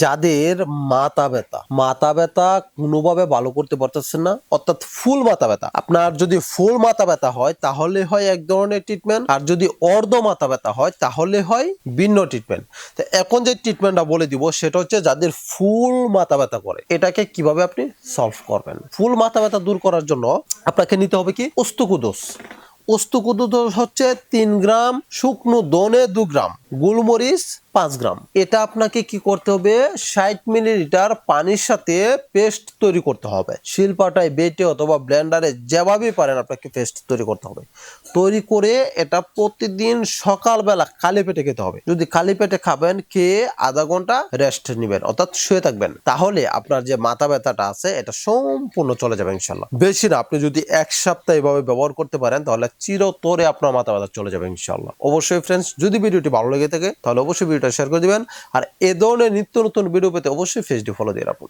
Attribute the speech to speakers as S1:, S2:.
S1: যাদের মাথা ব্যথা কোনোভাবে ভালো করতে পারতেছেন না, অর্থাৎ ফুল মাথা ব্যথা, আপনার যদি ফুল মাথা ব্যথা হয় তাহলে হয় এক ধরনের ট্রিটমেন্ট, আর যদি অর্ধ মাথা ব্যথা হয় তাহলে হয় ভিন্ন ট্রিটমেন্ট। তো এখন যে ট্রিটমেন্টটা বলে দিব সেটা হচ্ছে যাদের ফুল মাথা ব্যথা করে, এটাকে কিভাবে আপনি সলভ করবেন। ফুল মাথা ব্যথা দূর করার জন্য আপনাকে নিতে হবে কি ওস্তাকুদোস। ওস্তাকুদোস হচ্ছে 3 গ্রাম, শুকনো দনে 2 গ্রাম, গোলমরিচ 5 গ্রাম। এটা আপনাকে কি করতে হবে, 60 মিলিলিটার পানির সাথে পেস্ট তৈরি করতে হবে। শিলপাটায় বেটে অথবা ব্লেন্ডারে যেভাবেই পারেন আপনাকে পেস্ট তৈরি করতে হবে। তৈরি করে এটা প্রতিদিন সকালবেলা খালি পেটে খেতে হবে। যদি খালি পেটে খাবেন, খেয়ে আধা ঘন্টা রেস্ট নেবেন, অর্থাৎ শুয়ে থাকবেন, তাহলে আপনার যে মাথা ব্যথাটা আছে এটা সম্পূর্ণ চলে যাবে ইনশাল্লাহ। বেশি না, আপনি যদি 1 সপ্তাহ এভাবে ব্যবহার করতে পারেন তাহলে চিরতরে আপনার মাথা ব্যথা চলে যাবে ইনশাল্লাহ। অবশ্যই ফ্রেন্ডস, যদি ভিডিওটি ভালো লেগে থাকে তাহলে অবশ্যই ভিডিওটা শেয়ার করে দিবেন। আর এ ধরনের নিত্য নতুন ভিডিও পেতে অবশ্যই ফেসবুক ফলো দিয়ে রাখুন।